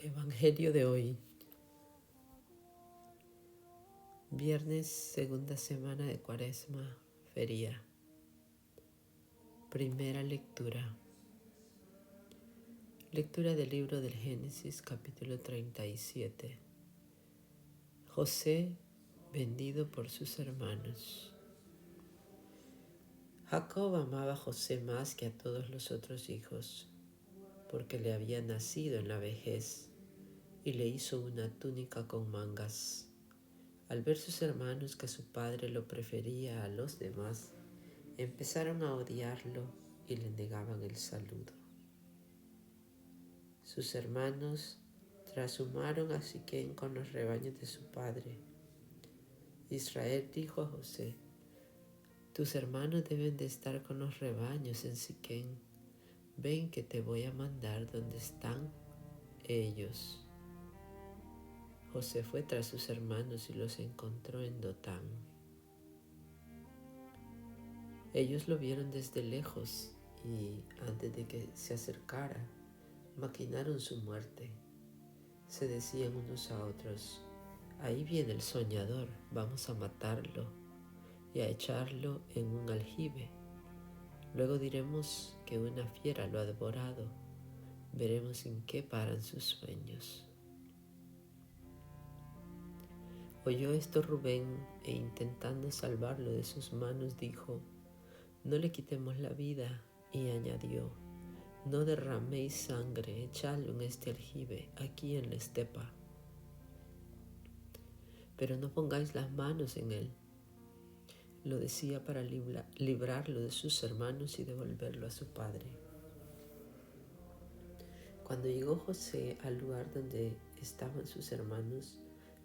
Evangelio de hoy, viernes, segunda semana de Cuaresma, feria. Primera lectura. Lectura del libro del Génesis, capítulo 37. José, vendido por sus hermanos. Jacob amaba a José más que a todos los otros hijos, porque le había nacido en la vejez y le hizo una túnica con mangas. Al ver sus hermanos que su padre lo prefería a los demás, empezaron a odiarlo y le negaban el saludo. Sus hermanos trashumaron a Siquem con los rebaños de su padre. Israel dijo a José: tus hermanos deben de estar con los rebaños en Siquem. Ven que te voy a mandar donde están ellos. José fue tras sus hermanos y los encontró en Dotán. Ellos lo vieron desde lejos y, antes de que se acercara, maquinaron su muerte. Se decían unos a otros: ahí viene el soñador, vamos a matarlo y a echarlo en un aljibe. Luego diremos que una fiera lo ha devorado. Veremos en qué paran sus sueños. Oyó esto Rubén e intentando salvarlo de sus manos dijo: no le quitemos la vida. Y añadió: no derraméis sangre, echadlo en este aljibe, aquí en la estepa. Pero no pongáis las manos en él. Lo decía para librarlo de sus hermanos y devolverlo a su padre. Cuando llegó José al lugar donde estaban sus hermanos,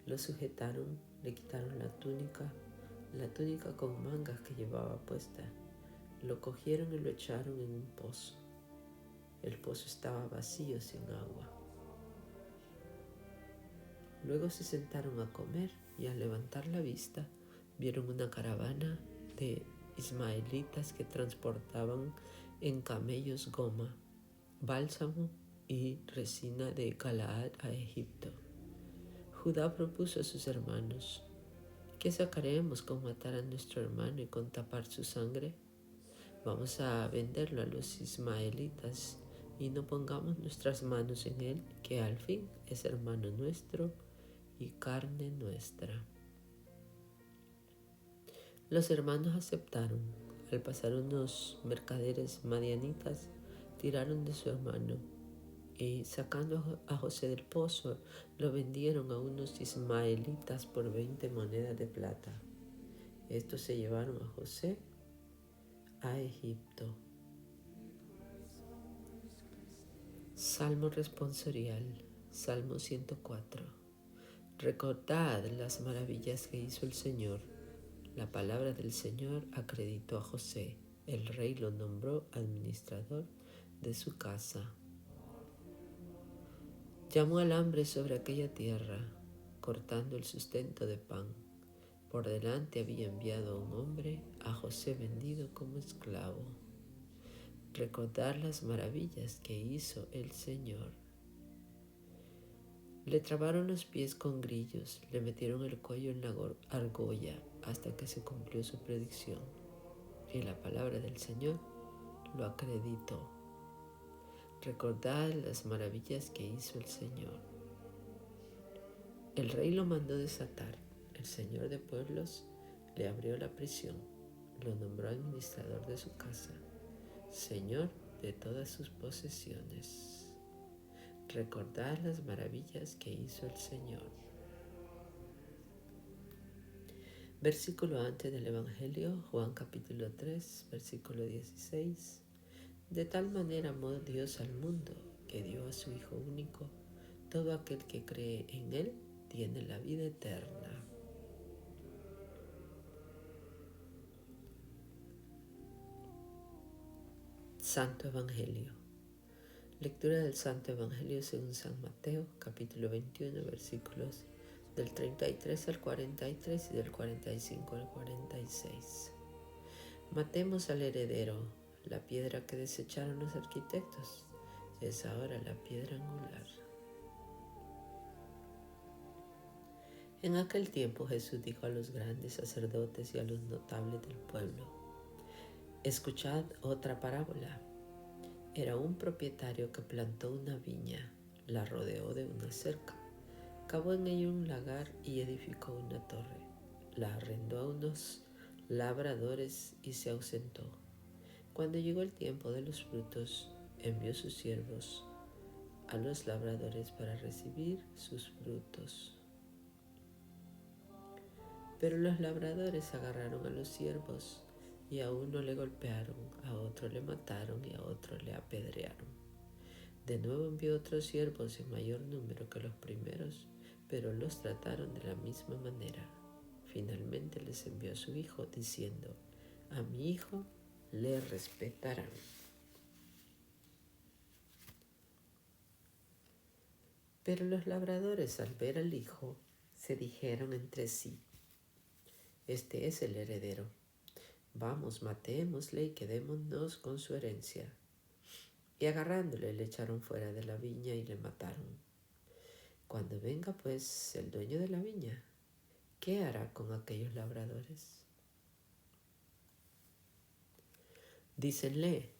lo sujetaron, le quitaron la túnica con mangas que llevaba puesta. Lo cogieron y lo echaron en un pozo. El pozo estaba vacío, sin agua. Luego se sentaron a comer y al levantar la vista vieron una caravana de ismaelitas que transportaban en camellos goma, bálsamo y resina de Galaad a Egipto. Judá propuso a sus hermanos: ¿qué sacaremos con matar a nuestro hermano y con tapar su sangre? Vamos a venderlo a los ismaelitas y no pongamos nuestras manos en él, que al fin es hermano nuestro y carne nuestra. Los hermanos aceptaron. Al pasar unos mercaderes madianitas, tiraron de su hermano y, sacando a José del pozo, lo vendieron a unos ismaelitas por 20 monedas de plata. Estos se llevaron a José a Egipto. Salmo responsorial, Salmo 104. Recordad las maravillas que hizo el Señor. La palabra del Señor acreditó a José. El rey lo nombró administrador de su casa. Llamó al hambre sobre aquella tierra, cortando el sustento de pan. Por delante había enviado a un hombre, a José vendido como esclavo. Recordar las maravillas que hizo el Señor. Le trabaron los pies con grillos, le metieron el cuello en la argolla hasta que se cumplió su predicción. Y la palabra del Señor lo acreditó. Recordad las maravillas que hizo el Señor. El rey lo mandó desatar. El Señor de pueblos le abrió la prisión. Lo nombró administrador de su casa, Señor de todas sus posesiones. Recordad las maravillas que hizo el Señor. Versículo antes del Evangelio, Juan capítulo 3, versículo 16. De tal manera amó Dios al mundo, que dio a su Hijo único. Todo aquel que cree en Él tiene la vida eterna. Santo Evangelio. Lectura del Santo Evangelio según San Mateo, capítulo 21, versículos del 33 al 43 y del 45 al 46. Matemos al heredero. La piedra que desecharon los arquitectos es ahora la piedra angular. En aquel tiempo Jesús dijo a los grandes sacerdotes y a los notables del pueblo: escuchad otra parábola. Era un propietario que plantó una viña, la rodeó de una cerca, cavó en ella un lagar y edificó una torre. La arrendó a unos labradores y se ausentó. Cuando llegó el tiempo de los frutos, envió sus siervos a los labradores para recibir sus frutos. Pero los labradores agarraron a los siervos y a uno le golpearon, a otro le mataron y a otro le apedrearon. De nuevo envió otros siervos en mayor número que los primeros, pero los trataron de la misma manera. Finalmente les envió a su hijo, diciendo: a mi hijo le respetarán. Pero los labradores, al ver al hijo, se dijeron entre sí: este es el heredero. Vamos, matémosle y quedémonos con su herencia. Y agarrándole le echaron fuera de la viña y le mataron. Cuando venga pues el dueño de la viña, ¿qué hará con aquellos labradores? Dícenle: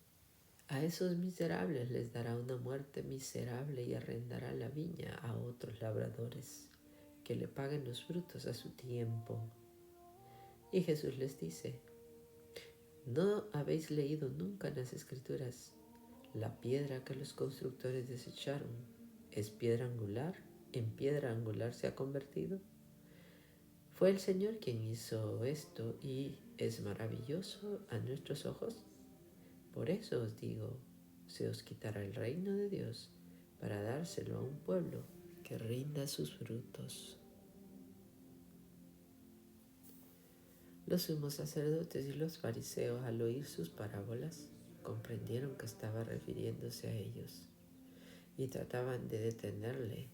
a esos miserables les dará una muerte miserable y arrendará la viña a otros labradores, que le paguen los frutos a su tiempo. Y Jesús les dice: ¿no habéis leído nunca en las Escrituras: la piedra que los constructores desecharon es piedra angular? ¿En piedra angular se ha convertido? Fue el Señor quien hizo esto y es maravilloso a nuestros ojos. Por eso os digo, se os quitará el reino de Dios para dárselo a un pueblo que rinda sus frutos. Los sumos sacerdotes y los fariseos, al oír sus parábolas, comprendieron que estaba refiriéndose a ellos y trataban de detenerle,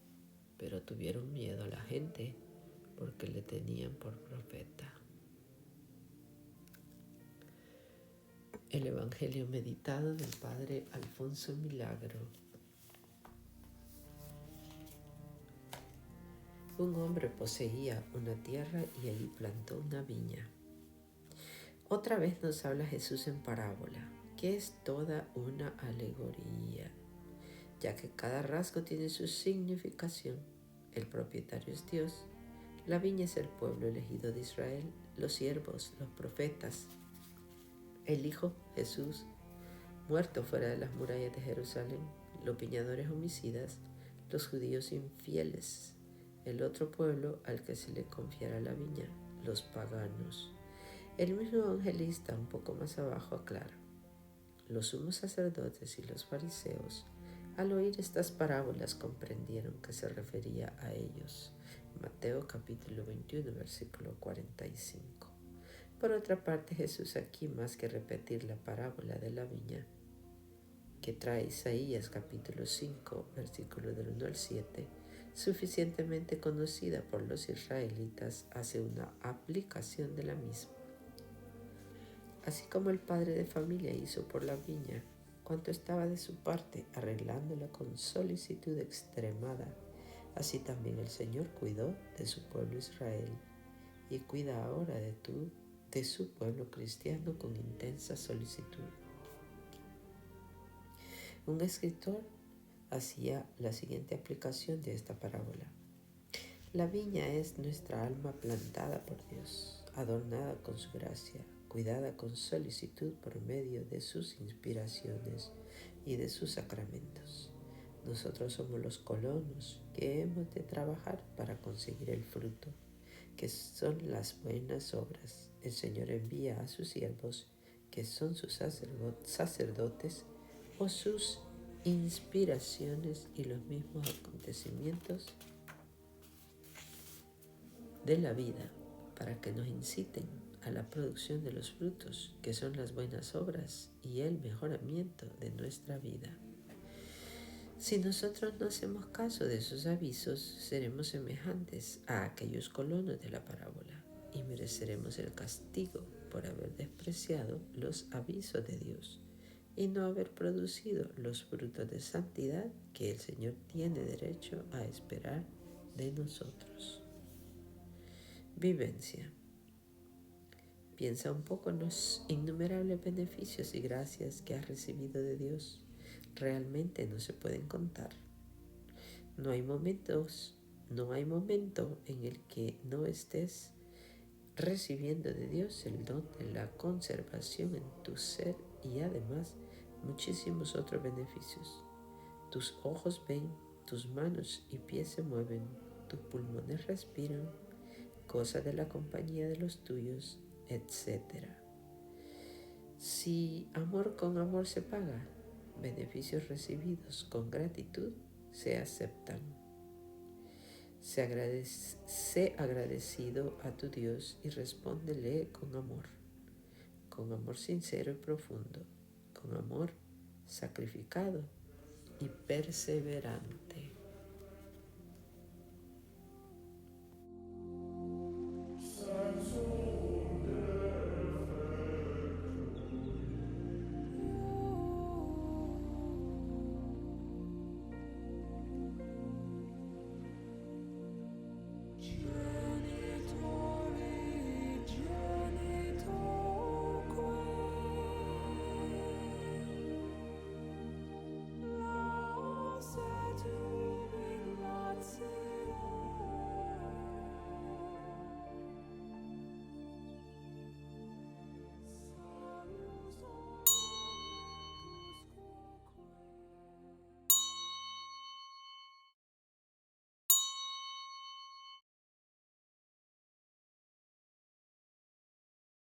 pero tuvieron miedo a la gente porque le tenían por profeta. El Evangelio meditado del Padre Alfonso Milagro. Un hombre poseía una tierra y allí plantó una viña. Otra vez nos habla Jesús en parábola, que es toda una alegoría, ya que cada rasgo tiene su significación. El propietario es Dios, la viña es el pueblo elegido de Israel, los siervos, los profetas, el Hijo, Jesús, muerto fuera de las murallas de Jerusalén, los viñadores homicidas, los judíos infieles, el otro pueblo al que se le confiará la viña, los paganos. El mismo evangelista un poco más abajo aclara: los sumos sacerdotes y los fariseos, al oír estas parábolas, comprendieron que se refería a ellos. Mateo capítulo 21, versículo 45. Por otra parte, Jesús aquí, más que repetir la parábola de la viña que trae Isaías capítulo 5, versículo del 1 al 7, suficientemente conocida por los israelitas, hace una aplicación de la misma. Así como el padre de familia hizo por la viña cuanto estaba de su parte, arreglándola con solicitud extremada, así también el Señor cuidó de su pueblo Israel y cuida ahora de su pueblo cristiano con intensa solicitud. Un escritor hacía la siguiente aplicación de esta parábola: la viña es nuestra alma plantada por Dios, adornada con su gracia, cuidada con solicitud por medio de sus inspiraciones y de sus sacramentos. Nosotros somos los colonos que hemos de trabajar para conseguir el fruto, que son las buenas obras. El Señor envía a sus siervos, que son sus sacerdotes, o sus inspiraciones y los mismos acontecimientos de la vida, para que nos inciten a la producción de los frutos, que son las buenas obras y el mejoramiento de nuestra vida. Si nosotros no hacemos caso de esos avisos, seremos semejantes a aquellos colonos de la parábola y mereceremos el castigo por haber despreciado los avisos de Dios y no haber producido los frutos de santidad que el Señor tiene derecho a esperar de nosotros. Vivencia. Piensa un poco en los innumerables beneficios y gracias que has recibido de Dios. Realmente no se pueden contar. No hay momento en el que no estés recibiendo de Dios el don de la conservación en tu ser y además muchísimos otros beneficios. Tus ojos ven, tus manos y pies se mueven, tus pulmones respiran, gozas de la compañía de los tuyos, etc. Si amor con amor se paga, beneficios recibidos con gratitud se aceptan. Sé agradecido a tu Dios y respóndele con amor sincero y profundo, con amor sacrificado y perseverante.